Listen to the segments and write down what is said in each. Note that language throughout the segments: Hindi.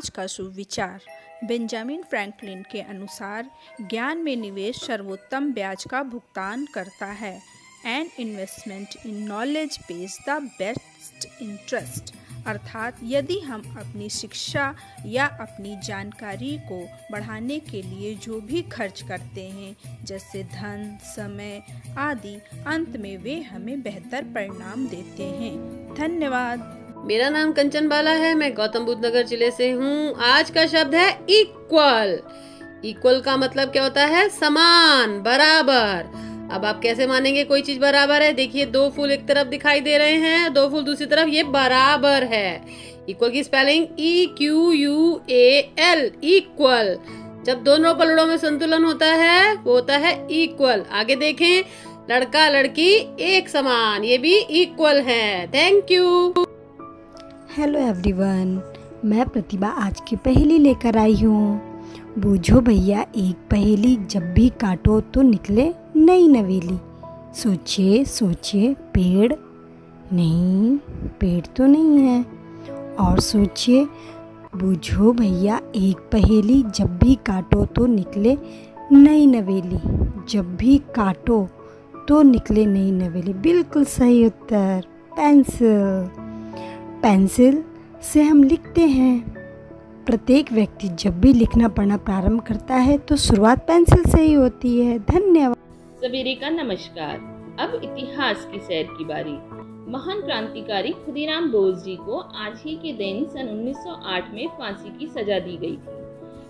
आज का शुभ विचार। बेंजामिन फ्रैंकलिन के अनुसार ज्ञान में निवेश सर्वोत्तम ब्याज का भुगतान करता है। An investment in knowledge page the best interest. अर्थात यदि हम अपनी शिक्षा या अपनी जानकारी को बढ़ाने के लिए जो भी खर्च करते हैं, जैसे धन, समय आदि, अंत में वे हमें बेहतर परिणाम देते हैं। धन्यवाद। मेरा नाम कंचन बाला है, मैं गौतम बुद्ध नगर जिले से हूँ। आज का शब्द है इक्वल। इक्वल का मतलब क्या होता है? समान, बराबर। अब आप कैसे मानेंगे कोई चीज बराबर है? देखिए, दो फूल एक तरफ दिखाई दे रहे हैं, दो फूल दूसरी तरफ, ये बराबर है। इक्वल की स्पेलिंग EQUAL, इक्वल। जब दोनों पलड़ों में संतुलन होता है वो होता है इक्वल। आगे देखें, लड़का लड़की एक समान, ये भी इक्वल है। Thank you. हेलो एवरीवन, मैं प्रतिभा आज की पहेली लेकर आई हूँ। बूझो भैया एक पहेली, जब भी काटो तो निकले नई नवेली। सोचिए सोचिए, पेड़ नहीं, पेड़ तो नहीं है। और सोचिए, बूझो भैया एक पहेली, जब भी काटो तो निकले नई नवेली। जब भी काटो तो निकले नई नवेली। बिल्कुल सही उत्तर, पेंसिल। पेंसिल से हम लिखते हैं। प्रत्येक व्यक्ति जब भी लिखना पढ़ना प्रारंभ करता है तो शुरुआत पेंसिल से ही होती है। धन्यवाद। सवेरे का नमस्कार। अब इतिहास की सैर की बारी। महान क्रांतिकारी खुदीराम बोस जी को आज ही के दिन सन 1908 में फांसी की सजा दी गई थी।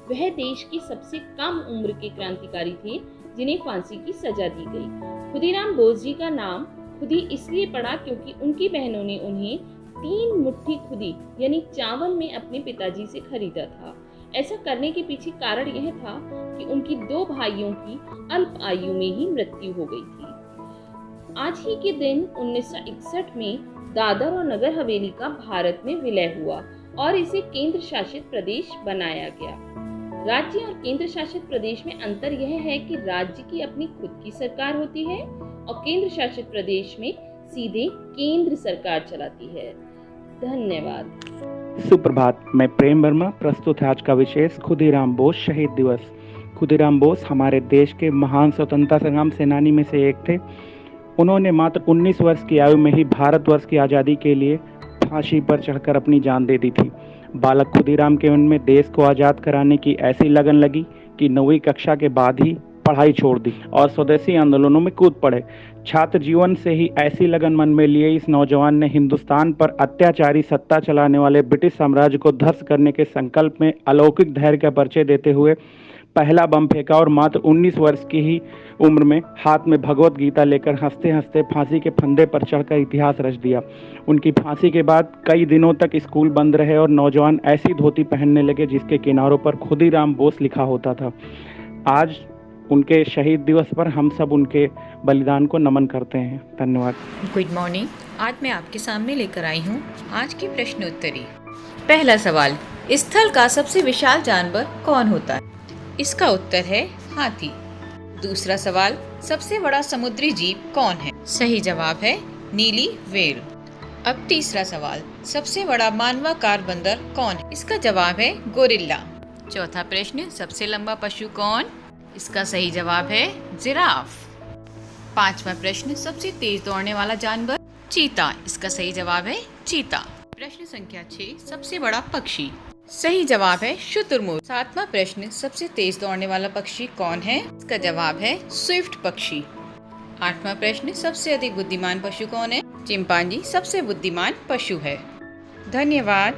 वह देश की सबसे कम उम्र के क्रांतिकारी थे जिन्हें फांसी की सजा दी गई। खुदीराम बोस जी का नाम खुदी इसलिए पड़ा क्योंकि उनकी बहनों ने उन्हें 3 मुट्ठी खुदी यानी चावल में अपने पिताजी से खरीदा था। ऐसा करने के पीछे कारण यह था कि उनकी 2 भाइयों की अल्प आयु में ही मृत्यु हो गई थी। आज ही के दिन 1961 में दादर और नगर हवेली का भारत में विलय हुआ और इसे केंद्र शासित प्रदेश बनाया गया। राज्य और केंद्र शासित प्रदेश में अंतर यह है कि राज्य की अपनी खुद की सरकार होती है और केंद्र शासित प्रदेश में सीधे केंद्र सरकार चलाती है। धन्यवाद। सुप्रभात, मैं प्रेम वर्मा। प्रस्तुत है आज का विशेष खुदीराम बोस शहीद दिवस। खुदीराम बोस हमारे देश के महान स्वतंत्रता संग्राम सेनानी में से एक थे। उन्होंने मात्र 19 वर्ष की आयु में ही भारतवर्ष की आज़ादी के लिए फांसी पर चढ़कर अपनी जान दे दी थी। बालक खुदीराम के मन में देश को आज़ाद कराने की ऐसी लगन लगी कि 9वीं कक्षा के बाद ही पढ़ाई छोड़ दी और स्वदेशी आंदोलनों में कूद पड़े। छात्र जीवन से ही ऐसी लगन मन में लिए इस नौजवान ने हिंदुस्तान पर अत्याचारी सत्ता चलाने वाले ब्रिटिश साम्राज्य को ध्वस्त करने के संकल्प में अलौकिक धैर्य का परिचय देते हुए पहला बम फेंका और मात्र 19 वर्ष की ही उम्र में हाथ में भगवत गीता लेकर हंसते हंसते फांसी के फंदे पर चढ़कर इतिहास रच दिया। उनकी फांसी के बाद कई दिनों तक स्कूल बंद रहे और नौजवान ऐसी धोती पहनने लगे जिसके किनारों पर खुदीराम बोस लिखा होता था। आज उनके शहीद दिवस पर हम सब उनके बलिदान को नमन करते हैं। धन्यवाद। Good morning. आज मैं आपके सामने लेकर आई हूँ आज की प्रश्नोत्तरी। पहला सवाल, स्थल का सबसे विशाल जानवर कौन होता है? इसका उत्तर है हाथी। दूसरा सवाल, सबसे बड़ा समुद्री जीव कौन है? सही जवाब है नीली व्हेल। अब तीसरा सवाल, सबसे बड़ा मानवाकार बंदर कौन है? इसका जवाब है गोरिल्ला। चौथा प्रश्न, सबसे लंबा पशु कौन? इसका सही जवाब है जिराफ। पांचवा प्रश्न, सबसे तेज दौड़ने वाला जानवर? चीता। इसका सही जवाब है चीता। प्रश्न संख्या 6, सबसे बड़ा पक्षी? सही जवाब है शुतुरमुर्ग। सातवां प्रश्न, सबसे तेज दौड़ने वाला पक्षी कौन है? इसका जवाब है स्विफ्ट पक्षी। आठवां प्रश्न, सबसे अधिक बुद्धिमान पशु कौन है? चिंपांजी सबसे बुद्धिमान पशु है। धन्यवाद।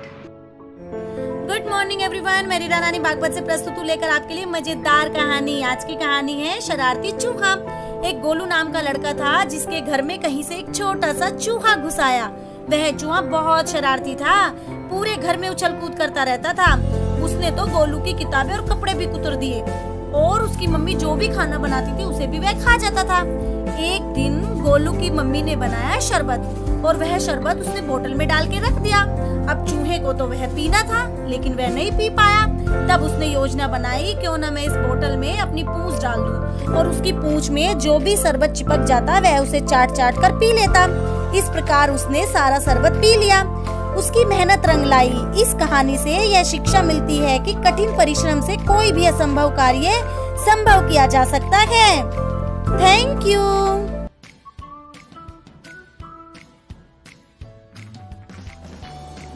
गुड मॉर्निंग एवरीवन, मैं रीना रानी बागपत से प्रस्तुत हूँ लेकर आपके लिए मजेदार कहानी। आज की कहानी है शरारती चूहा। एक गोलू नाम का लड़का था जिसके घर में कहीं से एक छोटा सा चूहा घुस आया। वह चूहा बहुत शरारती था, पूरे घर में उछल कूद करता रहता था। उसने तो गोलू की किताबें और कपड़े भी कुतर दिए और उसकी मम्मी जो भी खाना बनाती थी उसे भी वह खा जाता था। एक दिन गोलू की मम्मी ने बनाया शरबत और वह शरबत उसने बोतल में डाल के रख दिया। अब चूहे को तो वह पीना था लेकिन वह नहीं पी पाया। तब उसने योजना बनाई, क्यों ना मैं इस बोतल में अपनी पूंछ डाल दूं और उसकी पूंछ में जो भी शरबत चिपक जाता वह उसे चाट चाट कर पी लेता। इस प्रकार उसने सारा शरबत पी लिया। उसकी मेहनत रंग लाई। इस कहानी से यह शिक्षा मिलती है कि कठिन परिश्रम से कोई भी असंभव कार्य संभव किया जा सकता है। Thank you.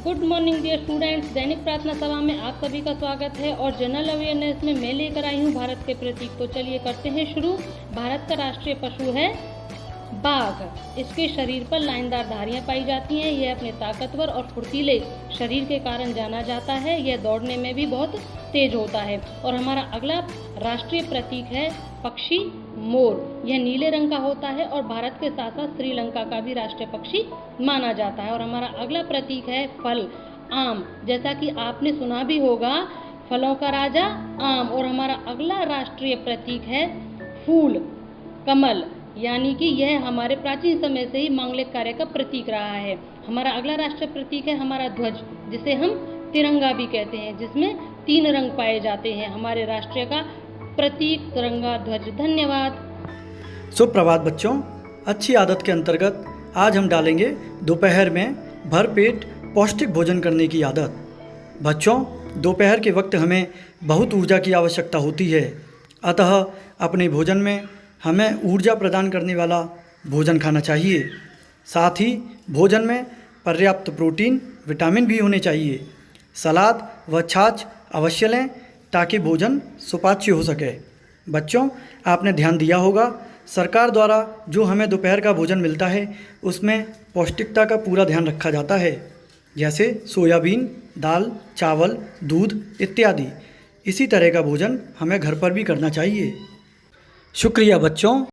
Good morning dear students, दैनिक प्रार्थना सभा में आप सभी का स्वागत है। और जनरल अवेयरनेस में मैं लेकर आई हूँ भारत के प्रतीक। तो चलिए करते हैं शुरू। भारत का राष्ट्रीय पशु है बाघ। इसके शरीर पर लाइनदार धारियां पाई जाती हैं। यह अपने ताकतवर और फुर्तीले शरीर के कारण जाना जाता है। यह दौड़ने में भी बहुत तेज होता है। और हमारा अगला राष्ट्रीय प्रतीक है पक्षी मोर। यह नीले रंग का होता है और भारत के साथ साथ श्रीलंका का भी राष्ट्रीय पक्षी माना जाता है। और हमारा अगला प्रतीक है फल आम। जैसा कि आपने सुना भी होगा, फलों का राजा आम। और हमारा अगला राष्ट्रीय प्रतीक है फूल कमल, यानी कि यह हमारे प्राचीन समय से ही मांगलिक कार्य का प्रतीक रहा है। हमारा अगला राष्ट्रीय प्रतीक है हमारा ध्वज, जिसे हम तिरंगा भी कहते हैं, जिसमें 3 रंग पाए जाते हैं। हमारे राष्ट्र का प्रतीक तिरंगा ध्वज। धन्यवाद। सुप्रभात बच्चों, अच्छी आदत के अंतर्गत आज हम डालेंगे दोपहर में भरपेट पौष्टिक भोजन करने की आदत। बच्चों, दोपहर के वक्त हमें बहुत ऊर्जा की आवश्यकता होती है, अतः अपने भोजन में हमें ऊर्जा प्रदान करने वाला भोजन खाना चाहिए। साथ ही भोजन में पर्याप्त प्रोटीन, विटामिन भी होने चाहिए। सलाद व छाछ अवश्य लें ताकि भोजन सुपाच्य हो सके। बच्चों, आपने ध्यान दिया होगा, सरकार द्वारा जो हमें दोपहर का भोजन मिलता है उसमें पौष्टिकता का पूरा ध्यान रखा जाता है, जैसे सोयाबीन, दाल, चावल, दूध इत्यादि। इसी तरह का भोजन हमें घर पर भी करना चाहिए। शुक्रिया बच्चों।